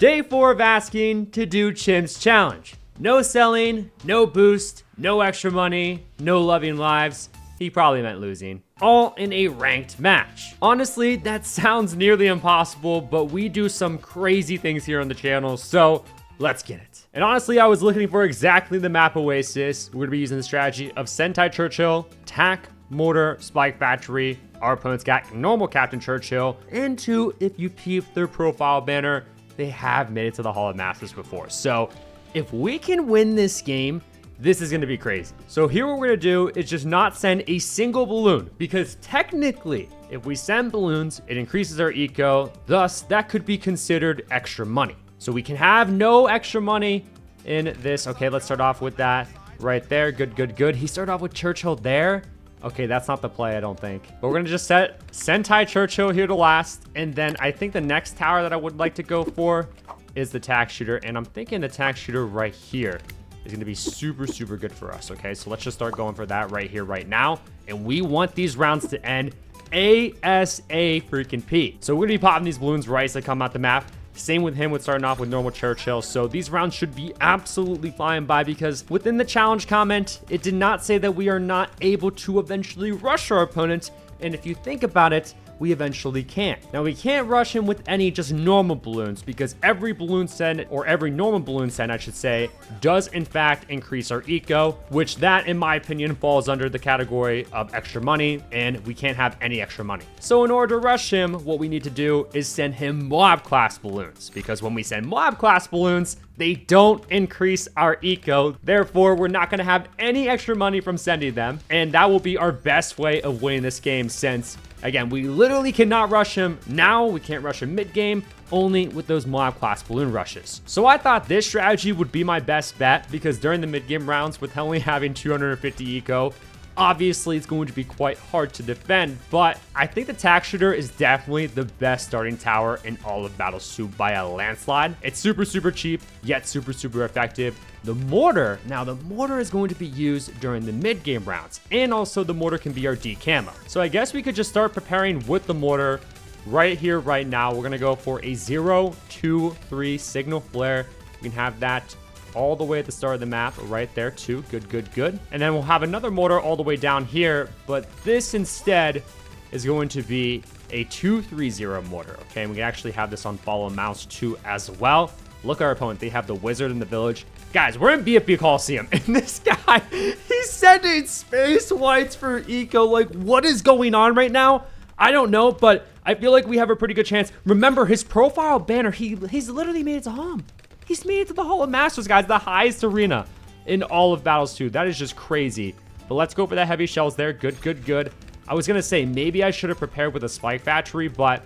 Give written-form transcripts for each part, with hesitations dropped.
Day 4 of asking to do Chimps challenge. No selling, no boost, no extra money, no loving lives. He probably meant losing. All in a ranked match. Honestly, that sounds nearly impossible, but we do some crazy things here on the channel, so let's get it. And honestly, I was looking for exactly the map Oasis. We're gonna be using the strategy of Sentai Churchill, TAC, Mortar, Spike Factory. Our opponent's got normal Captain Churchill. And two, if you peep their profile banner, they have made it to the Hall of Masters before. So if we can win this game, this is gonna be crazy. So here what we're gonna do is just not send a single balloon, because technically, if we send balloons, it increases our eco, thus that could be considered extra money. So we can have no extra money in this. Okay, let's start off with that right there. Good, good, good. He started off with Churchill there. Okay, that's not the play, I don't think. But we're gonna just set Sentai Churchill here to last. And then I think the next tower that I would like to go for is the tack shooter. And I'm thinking the tack shooter right here is gonna be super, super good for us, okay? So let's just start going for that right here, right now. And we want these rounds to end ASA freaking P. So we're gonna be popping these balloons right as they come out the map. Same with him with starting off with normal Churchill. So these rounds should be absolutely flying by, because within the challenge comment, it did not say that we are not able to eventually rush our opponent. And if you think about it, we eventually can. Now, we can't rush him with any just normal balloons, because every balloon send, or every normal balloon send, I should say, does in fact increase our eco, which that, in my opinion, falls under the category of extra money, and we can't have any extra money. So in order to rush him, what we need to do is send him mob class balloons, because when we send mob class balloons, they don't increase our eco. Therefore, we're not going to have any extra money from sending them. And that will be our best way of winning this game, since, again, we literally cannot rush him now. We can't rush him mid-game, only with those mob class balloon rushes. So I thought this strategy would be my best bet, because during the mid-game rounds, with only having 250 eco, obviously it's going to be quite hard to defend, but I think the tack shooter is definitely the best starting tower in all of Battle 2 by a landslide. It's super, super cheap, yet super, super effective. The mortar, now the mortar is going to be used during the mid-game rounds, and also the mortar can be our D camo. So I guess we could just start preparing with the mortar right here, right now. We're gonna go for a 0, 2, 3 signal flare. We can have that all the way at the start of the map right there too. Good, good, good. And then we'll have another mortar all the way down here, but this instead is going to be a 2-3-0 mortar. Okay, and we can actually have this on follow mouse too as well. Look at our opponent. They have the wizard in the village. Guys, we're in BFB Coliseum, and this guy, he's sending space whites for eco. Like, what is going on right now? I don't know, but I feel like we have a pretty good chance. Remember, his profile banner, he's literally made it to home. He's made it to the Hall of Masters, guys, the highest arena in all of Battles 2. That is just crazy. But let's go for the heavy shells there. Good, good, good. I was going to say, maybe I should have prepared with a Spike Factory, but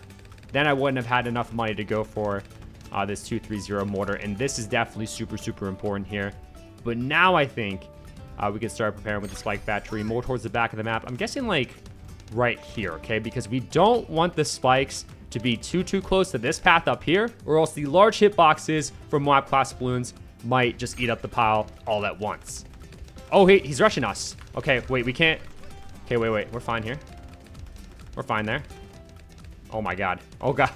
then I wouldn't have had enough money to go for this 2-3-0 mortar. And this is definitely super, super important here. But now I think we can start preparing with the Spike Factory more towards the back of the map. I'm guessing, like, right here, okay? Because we don't want the spikes to be too close to this path up here, or else the large hitboxes from mob class balloons might just eat up the pile all at once. Oh, hey, he's rushing us. Okay, wait, we can't. Okay, wait, we're fine here. We're fine there. Oh my god. Oh god.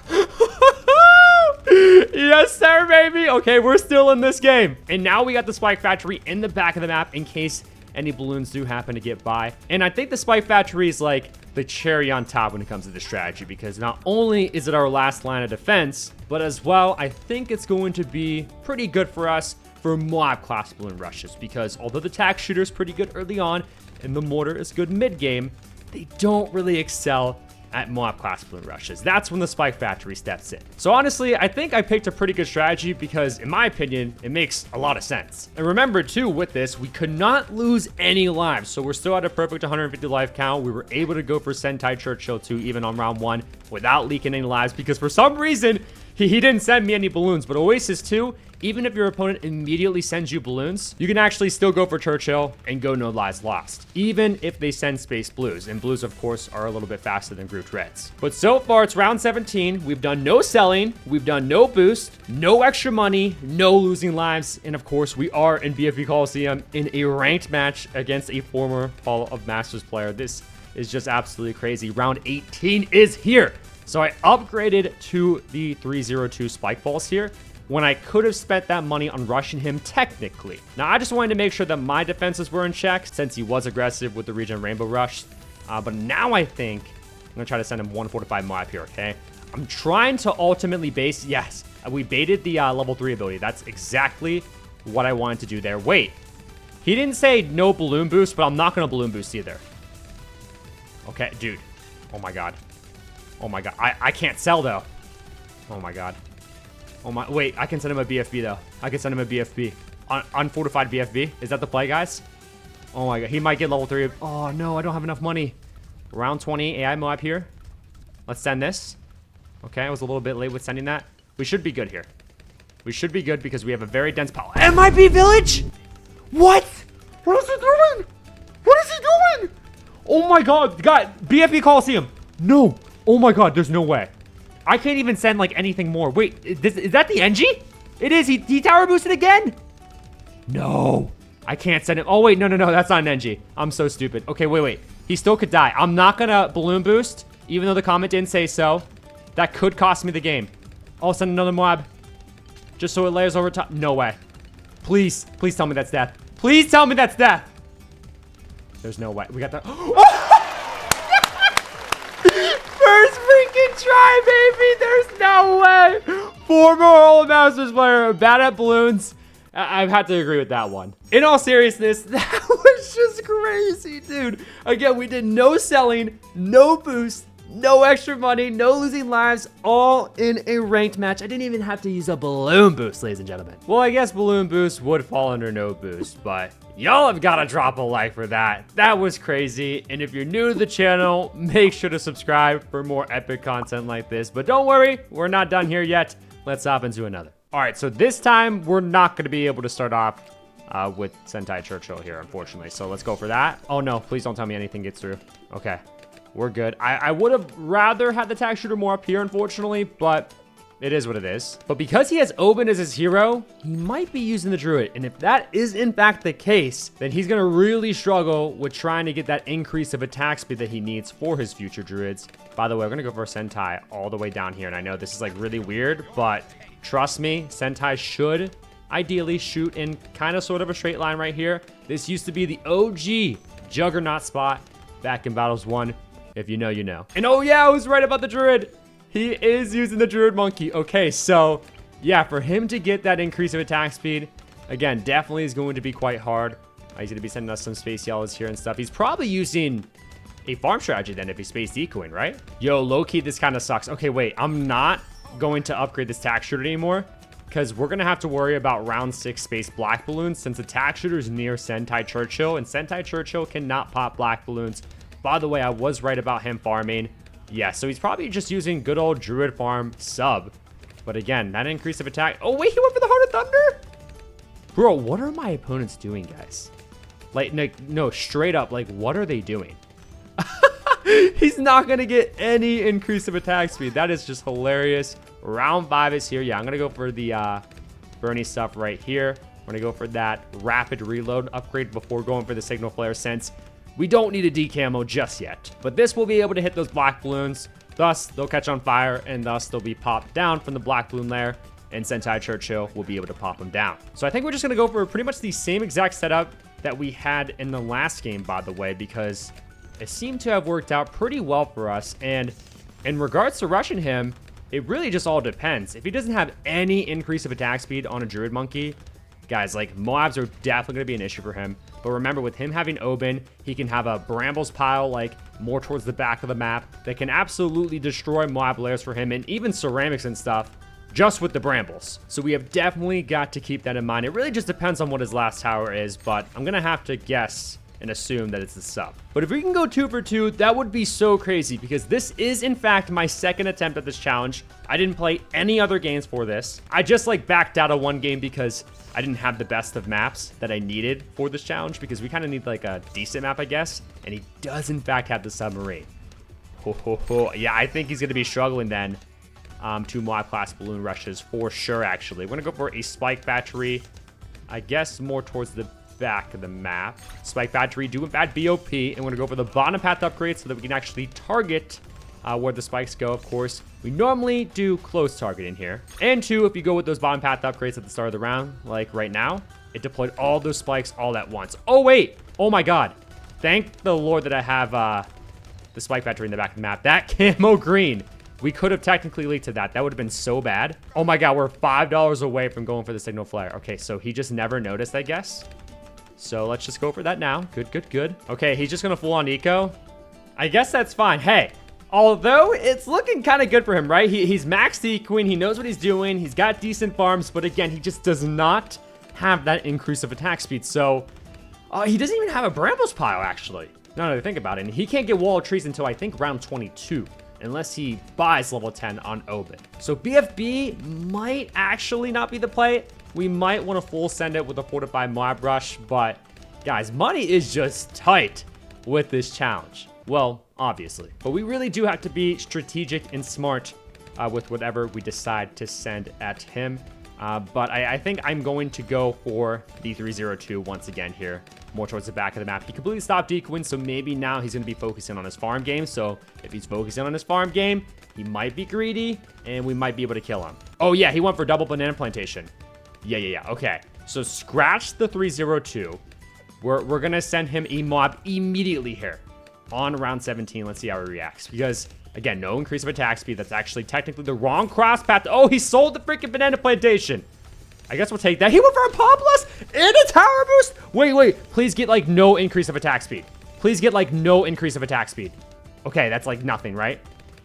Yes, sir, baby. Okay, we're still in this game. And now we got the Spike Factory in the back of the map in case any balloons do happen to get by. And I think the Spike Factory is like the cherry on top when it comes to this strategy, because not only is it our last line of defense, but as well, I think it's going to be pretty good for us for mob class balloon rushes, because although the tack shooter is pretty good early on and the mortar is good mid-game, they don't really excel at mob class balloon rushes. That's when the Spike Factory steps in. So honestly, I think I picked a pretty good strategy, because in my opinion, it makes a lot of sense. And remember too, with this, we could not lose any lives. So we're still at a perfect 150 life count. We were able to go for Sentai Churchill 2 even on round 1 without leaking any lives, because for some reason, he didn't send me any balloons. But Oasis 2, even if your opponent immediately sends you balloons, you can actually still go for Churchill and go no lives lost, even if they send space blues. And blues, of course, are a little bit faster than grouped reds. But so far, it's round 17. We've done no selling. We've done no boost, no extra money, no losing lives. And of course, we are in BFB Coliseum in a ranked match against a former Hall of Masters player. This is just absolutely crazy. Round 18 is here. So I upgraded to the 302 spike balls here. when I could have spent that money on rushing him technically. Now, I just wanted to make sure that my defenses were in check since he was aggressive with the regen Rainbow Rush. But now I think I'm going to try to send him 145 Moab here, okay? I'm trying to ultimately base... Yes, we baited the level 3 ability. That's exactly what I wanted to do there. Wait, he didn't say no balloon boost, but I'm not going to balloon boost either. Okay, dude. Oh, my God. Oh, my God. I can't sell, though. Oh, my God. Oh my, wait, I can send him a BFB though. I can send him a BFB. Unfortified BFB. Is that the play, guys? Oh my God, he might get level 3. Oh no, I don't have enough money. Round 20 AI Moab here. Let's send this. Okay, I was a little bit late with sending that. We should be good here. We should be good because we have a very dense pile. MIB Village? What? What is he doing? What is he doing? Oh my God, BFB Coliseum. No. Oh my God, there's no way. I can't even send, like, anything more. Wait, is that the NG? It is. He tower boosted again? No. I can't send him. Oh, wait. No. That's not an NG. I'm so stupid. Okay, wait. He still could die. I'm not going to balloon boost, even though the comment didn't say so. That could cost me the game. I'll send another Moab. Just so it layers over top. No way. Please tell me that's death. Please tell me that's death. There's no way. We got that. First freaking try, baby. There's no way. Former All Masters player, bad at balloons. I've had to agree with that one. In all seriousness, that was just crazy, dude. Again, we did no selling, no boost, no extra money, no losing lives, all in a ranked match. I didn't even have to use a balloon boost, ladies and gentlemen. Well, I guess balloon boost would fall under no boost, but y'all have got to drop a like for that. That was crazy. And if you're new to the channel, make sure to subscribe for more epic content like this. But don't worry, we're not done here yet. Let's hop into another. All right, so this time we're not going to be able to start off with Sentai Churchill here, unfortunately. So let's go for that. Oh no, please don't tell me anything gets through. Okay, we're good. I would have rather had the tack shooter more up here, unfortunately, but it is what it is. But because he has Oben as his hero, he might be using the Druid. And if that is in fact the case, then he's going to really struggle with trying to get that increase of attack speed that he needs for his future Druids. By the way, we're going to go for a Sentai all the way down here. And I know this is like really weird, but trust me, Sentai should ideally shoot in kind of sort of a straight line right here. This used to be the OG Juggernaut spot back in Battles 1. If you know, you know. And oh yeah, I was right about the Druid. He is using the Druid Monkey. Okay, so yeah, for him to get that increase of attack speed, again, definitely is going to be quite hard. He's going to be sending us some space yellows here and stuff. He's probably using a farm strategy then if he's space decoying, right? Yo, low-key, this kind of sucks. Okay, wait, I'm not going to upgrade this tack shooter anymore because we're going to have to worry about round 6 space black balloons since the tack shooter is near Sentai Churchill, and Sentai Churchill cannot pop black balloons. By the way, I was right about him farming. Yeah, so he's probably just using good old Druid farm sub. But again, that increase of attack. Oh, wait, he went for the Heart of Thunder? Bro, what are my opponents doing, guys? Like, no, straight up, like, what are they doing? He's not going to get any increase of attack speed. That is just hilarious. Round 5 is here. Yeah, I'm going to go for the Bernie stuff right here. I'm going to go for that rapid reload upgrade before going for the signal flare since we don't need a decamo just yet. But this will be able to hit those black balloons. Thus, they'll catch on fire and thus they'll be popped down from the black balloon layer. And Sentai Churchill will be able to pop them down. So I think we're just going to go for pretty much the same exact setup that we had in the last game, by the way, because it seemed to have worked out pretty well for us. And in regards to rushing him, it really just all depends. If he doesn't have any increase of attack speed on a Druid Monkey, guys, like, Moabs are definitely going to be an issue for him. But remember, with him having Oben, he can have a Brambles pile, like, more towards the back of the map that can absolutely destroy Moab layers for him and even ceramics and stuff just with the Brambles. So we have definitely got to keep that in mind. It really just depends on what his last tower is, but I'm going to have to guess and assume that it's the sub. But if we can go 2 for 2, that would be so crazy because this is in fact my second attempt at this challenge. I didn't play any other games for this. I just like backed out of one game because I didn't have the best of maps that I needed for this challenge because we kind of need like a decent map, I guess. And he does in fact have the submarine. Ho, ho, ho. Yeah, I think he's going to be struggling then to Moab class balloon rushes for sure, actually. We're going to go for a spike battery, I guess more towards the back of the map. Spike battery doing bad BOP, and we're going to go for the bottom path upgrade so that we can actually target where the spikes go, of course. We normally do close targeting here. And 2, if you go with those bottom path upgrades at the start of the round, like right now, it deployed all those spikes all at once. Oh, wait. Oh, my God. Thank the Lord that I have the spike factory in the back of the map. That camo green. We could have technically leaked to that. That would have been so bad. Oh, my God. We're $5 away from going for the signal flare. Okay, so he just never noticed, I guess. So let's just go for that now. Good, good, good. Okay, he's just going to full on eco. I guess that's fine. Hey. Although, it's looking kind of good for him, right? He's maxed ecoing. He knows what he's doing. He's got decent farms. But again, he just does not have that increase of attack speed. So, he doesn't even have a Brambles pile, actually. Now that I think about it. And he can't get Wall of Trees until, I think, round 22. Unless he buys level 10 on Obit. So, BFB might actually not be the play. We might want to full send it with a Fortified Mob Rush. But, guys, money is just tight with this challenge. Well, obviously. But we really do have to be strategic and smart with whatever we decide to send at him. But I think I'm going to go for the 302 once again here, more towards the back of the map. He completely stopped decoing, so maybe now he's going to be focusing on his farm game. So if he's focusing on his farm game, he might be greedy, and we might be able to kill him. Oh, yeah, he went for double banana plantation. Yeah. Okay, so scratch the 302. We're going to send him a mob immediately here. On round 17, let's see how he reacts. Because, again, no increase of attack speed. That's actually technically the wrong cross path. Oh, he sold the freaking banana plantation. I guess we'll take that. He went for a Populus and a tower boost. Wait. Please get, like, no increase of attack speed. Please get, like, no increase of attack speed. Okay, that's, like, nothing, right?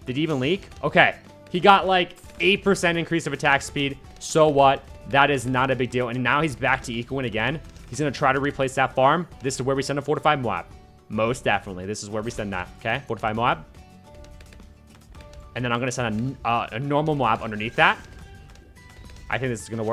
Did he even leak? Okay. He got, like, 8% increase of attack speed. So what? That is not a big deal. And now he's back to ecoing again. He's going to try to replace that farm. This is where we send a Fortified Moab. Most definitely. This is where we send that. Okay. Fortified Moab. And then I'm going to send a normal Moab underneath that. I think this is going to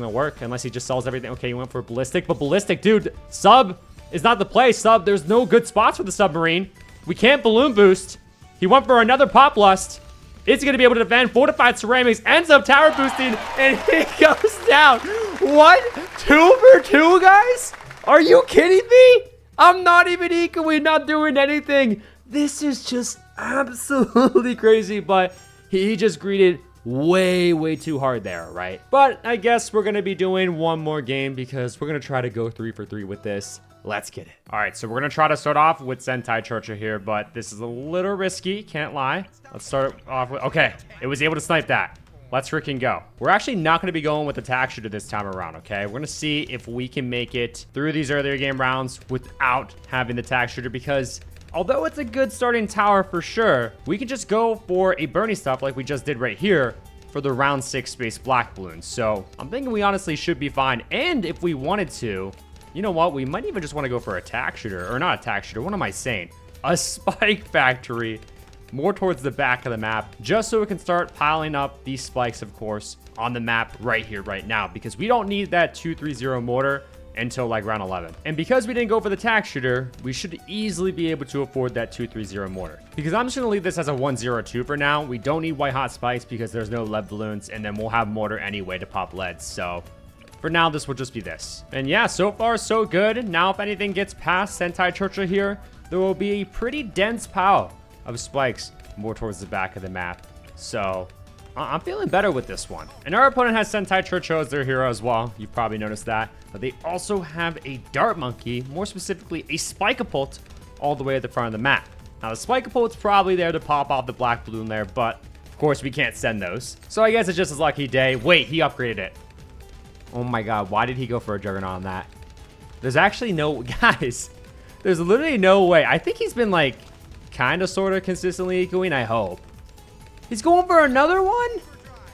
work. Unless he just sells everything. Okay, he went for Ballistic. But Ballistic, dude, sub is not the play. Sub, there's no good spots for the submarine. We can't balloon boost. He went for another Pop Lust. It's going to be able to defend. Fortified Ceramics ends up tower boosting. And he goes down. What? 2 for 2, guys? Are you kidding me? I'm not even ecoing, not doing anything. This is just absolutely crazy, but he just greeted way too hard there, right? But I guess we're going to be doing one more game because we're going to try to go 3 for 3 with this. Let's get it. All right, so we're going to try to start off with Sentai Churcher here, but this is a little risky, can't lie. Let's start off with, okay, it was able to snipe that. Let's freaking go. We're actually not going to be going with the attack shooter this time around, okay? We're going to see if we can make it through these earlier game rounds without having the attack shooter because although it's a good starting tower for sure, we can just go for a Bernie stuff like we just did right here for the round 6 space black balloons. So I'm thinking we honestly should be fine. And if we wanted to, you know what? We might even just want to go for attack shooter, or not attack shooter. What am I saying? A spike factory. More towards the back of the map, just so we can start piling up these spikes, of course, on the map right here, right now, because we don't need that 230 mortar until like round 11. And because we didn't go for the attack shooter, we should easily be able to afford that 230 mortar. Because I'm just going to leave this as a 102 for now. We don't need white hot spikes because there's no lead balloons, and then we'll have mortar anyway to pop leads. So for now, this will just be this. And yeah, so far so good. Now, if anything gets past Sentai Churcher here, there will be a pretty dense pile of spikes more towards the back of the map. So I'm feeling better with this one. And our opponent has Sentai Churchill as their hero as well. You've probably noticed that. But they also have a Dart Monkey, more specifically a Spike-a-Pult, all the way at the front of the map. Now the Spike-a-Pult's probably there to pop off the black balloon there, but of course we can't send those. So I guess it's just his lucky day. Wait, he upgraded it. Oh my god, why did he go for a Juggernaut on that? There's actually no... Guys, there's literally no way. I think he's been like kind of sort of consistently ecoing, I hope. He's going for another one?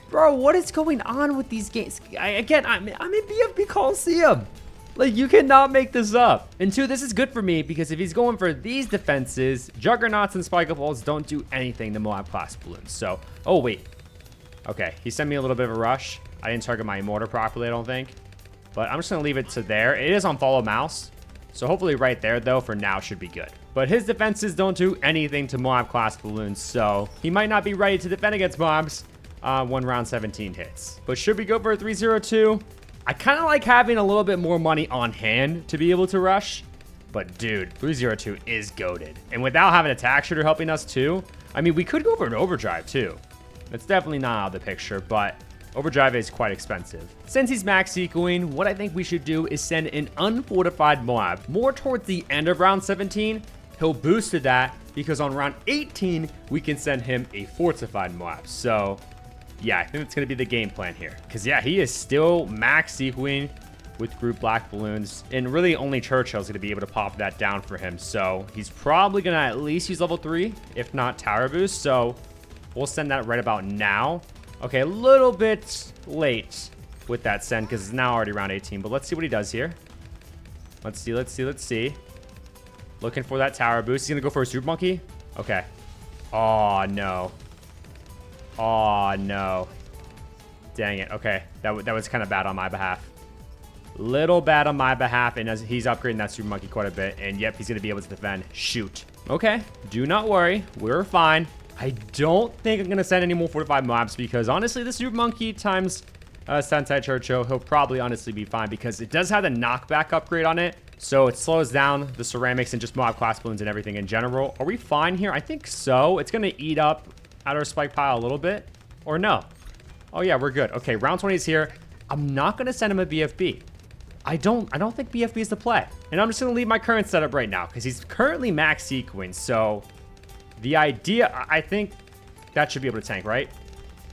Bro, what is going on with these games? Again, I'm in BFB Coliseum. Like, you cannot make this up. And 2, this is good for me because if he's going for these defenses, Juggernauts and Spike-a-Pults don't do anything to Moab class balloons. So, oh wait. Okay, he sent me a little bit of a rush. I didn't target my mortar properly, I don't think. But I'm just gonna leave it to there. It is on follow mouse. So hopefully right there, though, for now should be good. But his defenses don't do anything to Moab class balloons, so he might not be ready to defend against mobs when round 17 hits. But should we go for a 302? I kind of like having a little bit more money on hand to be able to rush. But dude, 302 is goated. And without having a attack shooter helping us too, I mean, we could go for an overdrive too. That's definitely not out of the picture, but overdrive is quite expensive. Since he's max ecoing, what I think we should do is send an unfortified Moab more towards the end of round 17. He'll boost to that because on round 18, we can send him a fortified Moab. So yeah, I think that's going to be the game plan here. Because yeah, he is still max ecoing with group black balloons. And really only Churchill's going to be able to pop that down for him. So he's probably going to at least use level 3, if not tower boost. So we'll send that right about now. Okay, a little bit late with that send because it's now already round 18. But let's see what he does here. Let's see. Looking for that tower boost. He's going to go for a super monkey. Okay. Oh, no. Oh, no. Dang it. Okay. That was kind of bad on my behalf. Little bad on my behalf. And as he's upgrading that super monkey quite a bit. And yep, he's going to be able to defend. Shoot. Okay. Do not worry. We're fine. I don't think I'm going to send any more fortified mobs because honestly, the super monkey times Sentai Churchill, he'll probably honestly be fine because it does have the knockback upgrade on it. So it slows down the ceramics and just mob class balloons and everything in general. Are we fine here? I think so. It's going to eat up at our spike pile a little bit. Or no. Oh yeah, we're good. Okay, round 20 is here. I'm not going to send him a BFB. I don't think BFB is the play. And I'm just going to leave my current setup right now because he's currently max ecoing. So the idea, I think that should be able to tank, right?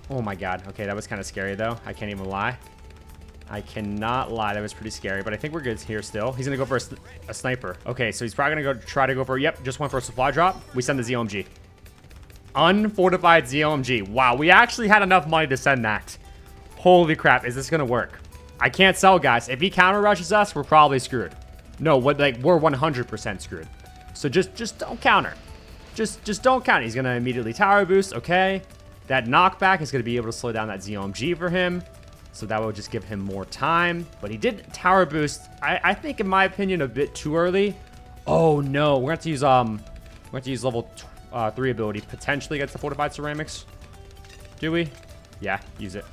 Oh my god. Okay, that was kind of scary though. I can't even lie. I cannot lie. That was pretty scary, but I think we're good here still. He's going to go for a sniper. Okay, so he's probably going to try to go for, yep, just went for a supply drop. We send the ZOMG. Unfortified ZOMG. Wow, we actually had enough money to send that. Holy crap, is this going to work? I can't sell, guys. If he counter rushes us, we're probably screwed. No, we're 100% screwed. So just don't counter. Just don't count. He's going to immediately tower boost. Okay. That knockback is going to be able to slow down that ZOMG for him. So that will just give him more time. But he did tower boost, I think, in my opinion, a bit too early. Oh, no. We're going to use level 3 ability potentially against the fortified ceramics. Do we? Yeah, use it.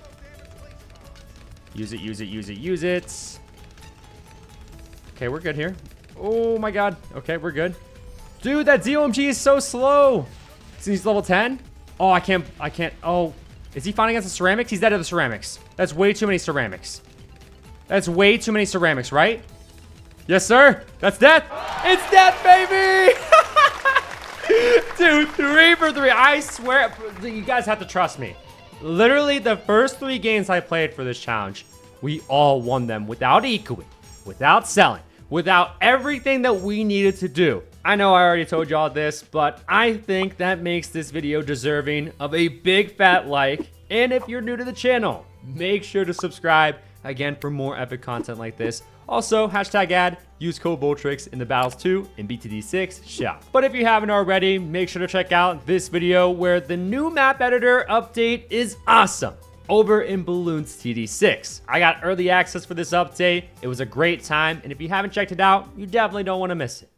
Use it. Okay, we're good here. Oh, my God. Okay, we're good. Dude, that ZOMG is so slow. He's level 10. Oh, I can't. Oh, is he fighting against the ceramics? He's dead to the ceramics. That's way too many ceramics. That's way too many ceramics, right? Yes, sir. That's death. It's death, baby. Dude, 3 for 3. I swear, you guys have to trust me. Literally, the first 3 games I played for this challenge, we all won them without ecoing, without selling, without everything that we needed to do. I know I already told y'all this, but I think that makes this video deserving of a big fat like. And if you're new to the channel, make sure to subscribe again for more epic content like this. Also, hashtag ad, use code Boltrix in the Battles 2 and BTD6 shop. But if you haven't already, make sure to check out this video where the new map editor update is awesome over in Bloons TD6. I got early access for this update. It was a great time, and if you haven't checked it out, you definitely don't want to miss it.